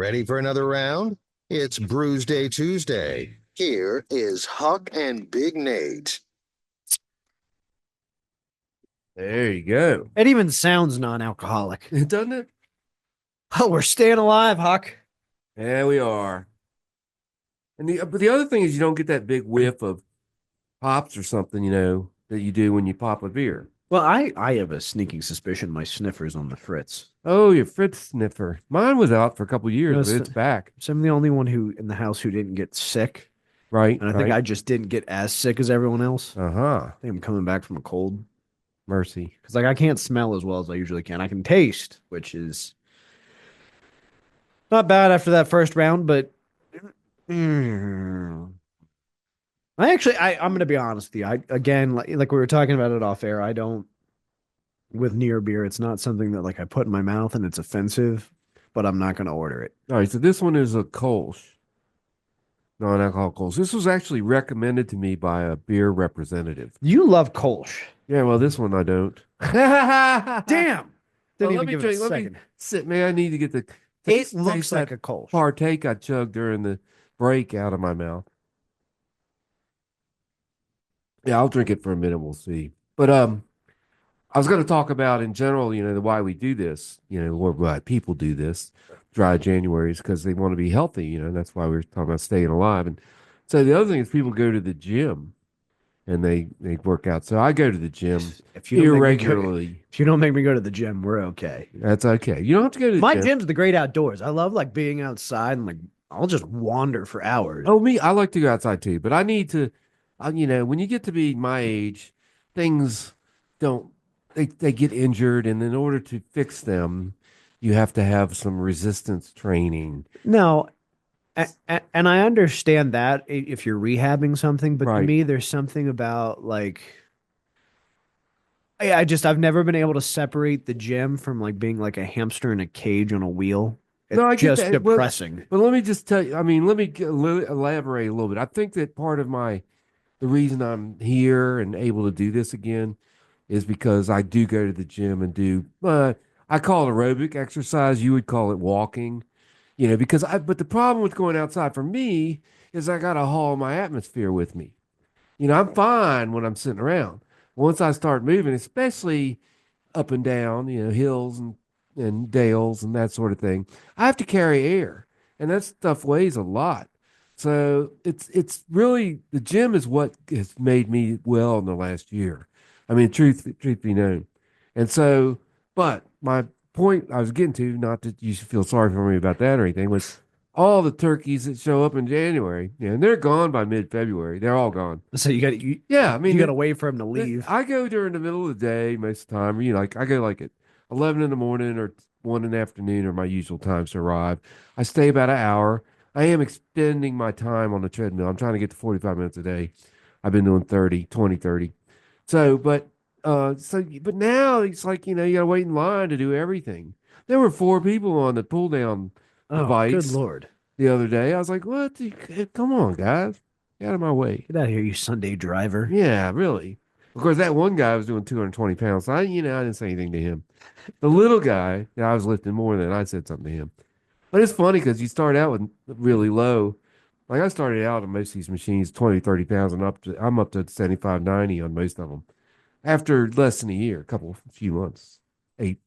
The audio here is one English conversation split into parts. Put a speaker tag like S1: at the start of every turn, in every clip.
S1: Ready for another round? It's Brewsday Tuesday. Here is Huck and Big Nate.
S2: There you go.
S3: It even sounds non-alcoholic.
S2: Doesn't it?
S3: Oh, we're staying alive, Huck.
S2: Yeah, we are. But the other thing is you don't get that big whiff of pops or something, that you do when you pop a beer.
S3: Well, I have a sneaking suspicion my sniffer's on the fritz.
S2: Oh, your Fritz sniffer. Mine was out for a couple of years,
S3: No,
S2: but it's back.
S3: So I'm the only one who in the house who didn't get sick,
S2: Right,
S3: and I think
S2: right.
S3: I just didn't get as sick as everyone else.
S2: Uh-huh.
S3: I think I'm coming back from a cold
S2: Mercy.
S3: because I can't smell as well as I usually can. I can taste, which is not bad after that first round, but mm, I'm gonna be honest with you. I again, like we were talking about it off air. I don't with near beer. It's not something that like I put in my mouth and it's offensive, but I'm not gonna order it.
S2: All right, so this one is a Kolsch, non-alcoholic Kolsch. This was actually recommended to me by a beer representative.
S3: You love Kolsch.
S2: Yeah, well, this one I don't.
S3: Damn. Didn't
S2: Well,
S3: even give it a
S2: let me
S3: second.
S2: sit, man. I need to get the
S3: It looks
S2: taste
S3: like
S2: that
S3: a Kolsch.
S2: partake I chugged during the break out of my mouth. Yeah, I'll drink it for a minute. We'll see. But I was going to talk about in general, the why we do this, or why people do this, dry Januaries, because they want to be healthy, and that's why we were talking about staying alive. And so the other thing is people go to the gym and they work out. So I go to the gym
S3: If you don't make me go,
S2: irregularly.
S3: if you don't make me go to the gym, we're okay.
S2: That's okay. You don't have to go to the
S3: My
S2: gym.
S3: gym's the great outdoors. I love like being outside and like I'll just wander for hours.
S2: Oh, me, I like to go outside too, but I need to, when you get to be my age, things don't, they get injured, and in order to fix them, you have to have some resistance training.
S3: No, and I understand that if you're rehabbing something, but to
S2: Right.
S3: me, there's something about like I've never been able to separate the gym from like being like a hamster in a cage on a wheel. It's
S2: No, I get
S3: just
S2: that. Well,
S3: depressing.
S2: but let me just tell you, I mean, let me elaborate a little bit. I think that part of the reason I'm here and able to do this again is because I do go to the gym and do, I call it aerobic exercise. You would call it walking, but the problem with going outside for me is I got to haul my atmosphere with me. I'm fine when I'm sitting around. Once I start moving, especially up and down, hills and dales and that sort of thing, I have to carry air, and that stuff weighs a lot. So it's really the gym is what has made me well in the last year. I mean, truth be known. And so, but my point I was getting to, not that you should feel sorry for me about that or anything, was all the turkeys that show up in January, and they're gone by mid-February. They're all gone.
S3: So
S2: Yeah, I mean,
S3: you got to wait for him to leave.
S2: I go during the middle of the day most of the time. Like I go like at 11 in the morning or 1 in the afternoon are my usual times to arrive. I stay about an hour. I am extending my time on the treadmill. I'm trying to get to 45 minutes a day. I've been doing 30, 20, 30. So, but now it's like, you gotta wait in line to do everything. There were 4 people on the pull down
S3: Oh, good
S2: bikes
S3: Lord.
S2: the other day. I was like, what? Come on, guys. Get out of my way.
S3: Get out of here, you Sunday driver.
S2: Yeah, really. Of course, that one guy was doing 220 pounds. So I didn't say anything to him. The little guy, I was lifting more than I said something to him. But it's funny because you start out with really low. Like I started out on most of these machines, 20, 30 pounds, and I'm up to 75, 90 on most of them. After less than a year, few months, 8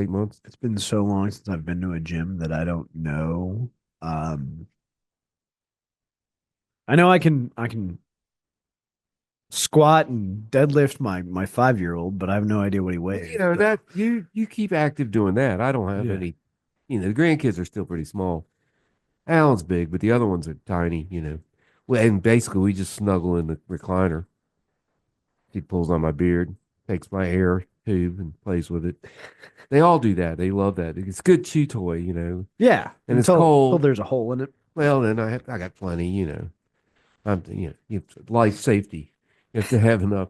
S2: months.
S3: It's been so long since I've been to a gym that I don't know. Um, I know I can squat and deadlift my 5-year-old, but I have no idea what he weighs.
S2: That you keep active doing that. I don't have
S3: Yeah.
S2: any, the grandkids are still pretty small. Alan's big, but the other ones are tiny, Well, and basically we just snuggle in the recliner. He pulls on my beard, takes my hair tube and plays with it. They all do that. They love that. It's a good chew toy.
S3: Yeah,
S2: And it's
S3: until
S2: cold.
S3: there's a hole in it.
S2: Well, then I got plenty. I'm, life safety. You have to have enough.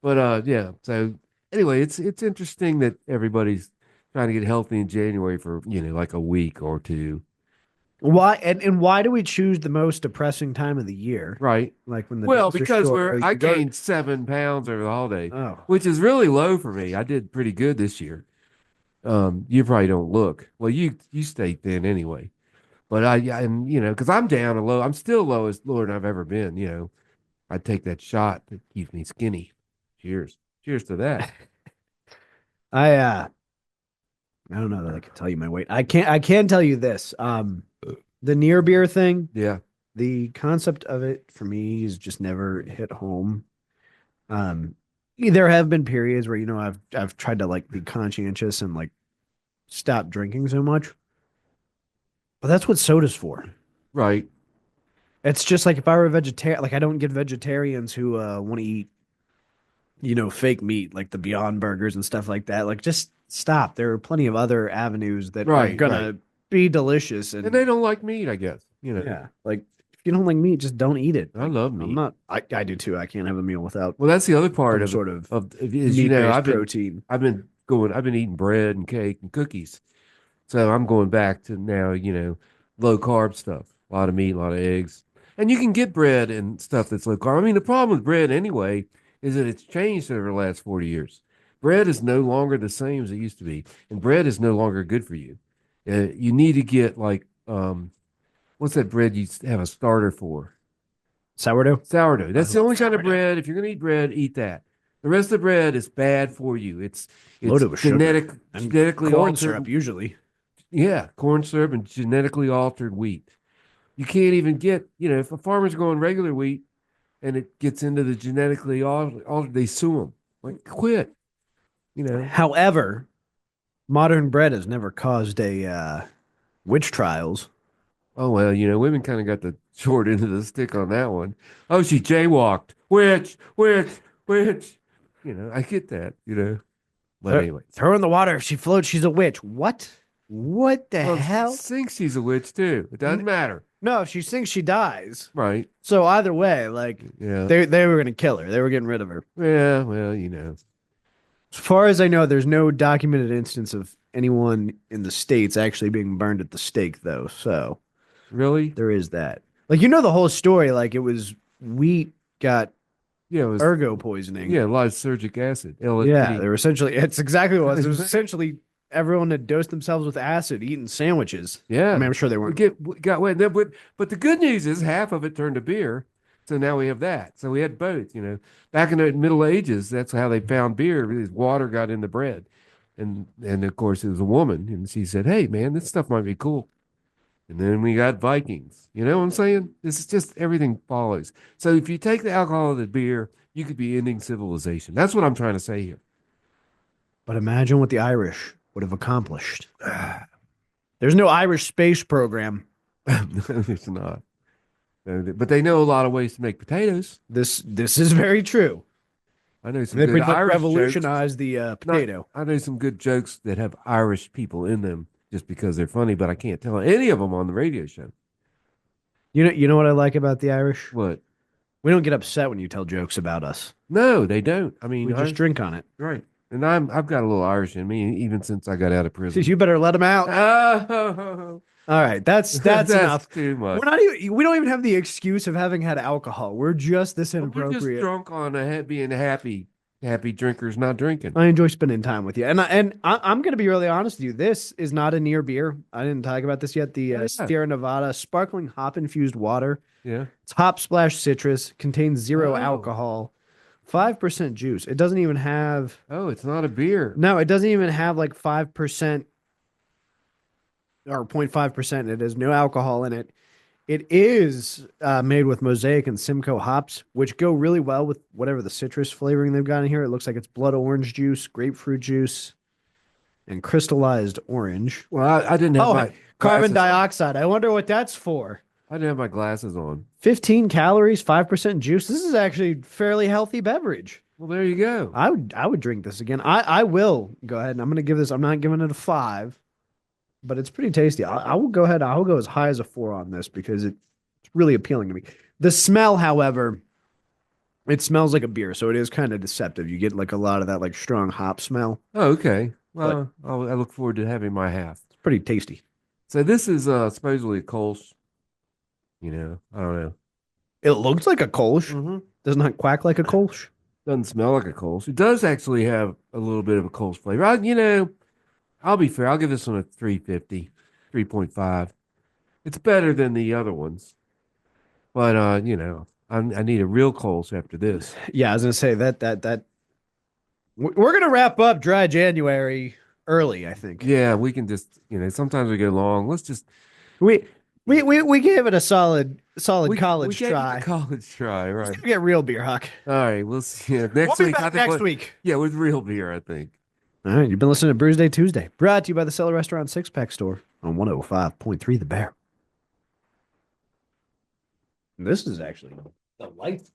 S2: But yeah. So anyway, it's interesting that everybody's trying to get healthy in January for like a week or two.
S3: Why and why do we choose the most depressing time of the year?
S2: Right.
S3: Like when the
S2: Well,
S3: days are
S2: because
S3: short,
S2: I gained 7 pounds over the holiday,
S3: Oh,
S2: which is really low for me. I did pretty good this year. You probably don't look. Well, you stay thin anyway. But and because I'm down and low, I'm still lower than I've ever been. I'd take that shot that keeps me skinny. Cheers. Cheers to that.
S3: I don't know that I can tell you my weight. I can tell you this. The near beer thing,
S2: Yeah.
S3: the concept of it for me has just never hit home. There have been periods where, I've tried to like be conscientious and like stop drinking so much. But that's what soda's for.
S2: Right.
S3: It's just like if I were a vegetarian, like I don't get vegetarians who want to eat, fake meat, like the Beyond Burgers and stuff like that. Like just stop. There are plenty of other avenues that are
S2: Right,
S3: gonna be delicious
S2: And they don't like meat, I guess.
S3: yeah, like if you don't like meat, just don't eat it.
S2: I
S3: Like,
S2: love
S3: I'm
S2: meat.
S3: not. I do too. I can't have a meal without
S2: Well, that's the other part
S3: some
S2: of
S3: sort of
S2: is
S3: meat-based
S2: I've been
S3: protein.
S2: I've been eating bread and cake and cookies. So I'm going back to now, low carb stuff. A lot of meat, a lot of eggs. And you can get bread and stuff that's low carb. I mean, the problem with bread anyway is that it's changed over the last 40 years. Bread is no longer the same as it used to be, and bread is no longer good for you. You need to get like what's that bread you have a starter for?
S3: Sourdough.
S2: Sourdough.
S3: I
S2: That's the
S3: love
S2: only kind of
S3: sourdough.
S2: bread. If you're gonna eat bread, eat that. The rest of the bread is bad for you. It's
S3: Loaded with sugar and
S2: genetically
S3: corn
S2: altered.
S3: syrup usually.
S2: Yeah, corn syrup and genetically altered wheat. You can't even get, if a farmer's growing regular wheat and it gets into the genetically altered, they sue them. Like, quit.
S3: However, modern bread has never caused a witch trials.
S2: Oh well, women kind of got the short end of the stick on that one. Oh, she jaywalked. Witch, witch, witch. I get that. But anyway,
S3: Throw her in the water. If she floats, she's a witch. What? What the
S2: well,
S3: hell?
S2: thinks she's a witch too. It doesn't matter,
S3: No, if she sinks, she dies.
S2: right?
S3: So either way, like
S2: Yeah,
S3: they were gonna kill her. They were getting rid of her.
S2: yeah. Well,
S3: As far as I know, there's no documented instance of anyone in the States actually being burned at the stake, though. So
S2: really,
S3: there is that. Like, the whole story. Like, it was wheat got
S2: yeah. It was
S3: ergo poisoning.
S2: yeah, lysergic acid,
S3: Yeah,
S2: LSD.
S3: they were essentially, it's exactly what it was. It was essentially everyone had dosed themselves with acid eating sandwiches.
S2: Yeah,
S3: I mean, I'm sure they
S2: we
S3: weren't.
S2: got wet. But the good news is half of it turned to beer, so now we have that. So we had both. Back in the Middle Ages, that's how they found beer. Because water got in the bread, and of course it was a woman, and she said, "Hey, man, this stuff might be cool." And then we got Vikings. You know what I'm saying? This is just everything follows. So if you take the alcohol of the beer, you could be ending civilization. That's what I'm trying to say here.
S3: But imagine what the Irish would have accomplished. There's no Irish space program.
S2: It's not. But they know a lot of ways to make potatoes.
S3: This is very true.
S2: I know some
S3: They
S2: good
S3: pretty much
S2: Irish jokes.
S3: revolutionized the potato.
S2: I know some good jokes that have Irish people in them just because they're funny, but I can't tell any of them on the radio show.
S3: You know what I like about the Irish?
S2: What?
S3: We don't get upset when you tell jokes about us.
S2: No, they don't. I mean,
S3: We just drink on it.
S2: right. And I've got a little Irish in me, even since I got out of prison.
S3: You better let them out.
S2: Oh,
S3: All right, that's enough.
S2: too much.
S3: We don't even have the excuse of having had alcohol. We're just this
S2: We're just
S3: inappropriate.
S2: drunk on being happy drinkers not drinking.
S3: I enjoy spending time with you, and I'm going to be really honest with you. This is not a near beer. I didn't talk about this yet. The
S2: Yeah.
S3: Sierra Nevada sparkling hop infused water.
S2: Yeah.
S3: It's hop splash citrus, contains zero
S2: Oh.
S3: alcohol, 5% juice. It doesn't even have.
S2: Oh, it's not a beer.
S3: No, it doesn't even have like 5% or 0.5%. It has no alcohol in it. It is made with Mosaic and Simcoe hops, which go really well with whatever the citrus flavoring they've got in here. It looks like it's blood orange juice, grapefruit juice, and crystallized orange.
S2: Well, I didn't have my
S3: Carbon
S2: glasses-
S3: dioxide. I wonder what that's for.
S2: I didn't have my glasses on.
S3: 15 calories, 5% juice. This is actually a fairly healthy beverage.
S2: Well, there you go.
S3: I would drink this again. I will go ahead and I'm going to give this. I'm not giving it a 5, but it's pretty tasty. I will go ahead. I'll go as high as a 4 on this because it's really appealing to me. The smell, however, it smells like a beer, so it is kind of deceptive. You get like a lot of that like strong hop smell.
S2: Oh, okay. Well, I look forward to having my half.
S3: It's pretty tasty.
S2: So this is supposedly a Kolsch. I don't know.
S3: It looks like a Kolsch.
S2: Mm-hmm.
S3: Does not quack like a Kolsch.
S2: Doesn't smell like a Kolsch. It does actually have a little bit of a Kolsch flavor. I'll be fair. I'll give this one a 3.5. It's better than the other ones. But I need a real Coles after this.
S3: Yeah, I was gonna say we're gonna wrap up dry January early. I think
S2: Yeah, we can just, sometimes we get long. Let's just
S3: we we gave it a solid
S2: we
S3: college
S2: gave it
S3: try.
S2: the college try,
S3: Let's
S2: right?
S3: get real beer, Huck.
S2: All right, we'll see. Yeah,
S3: We'll
S2: next
S3: be
S2: week, I
S3: back
S2: think.
S3: next week.
S2: Yeah, with real beer, I think.
S3: All right, you've been listening to Brewsday Tuesday, brought to you by the Cellar Restaurant Six Pack Store on 105.3 The Bear. This is actually delightful.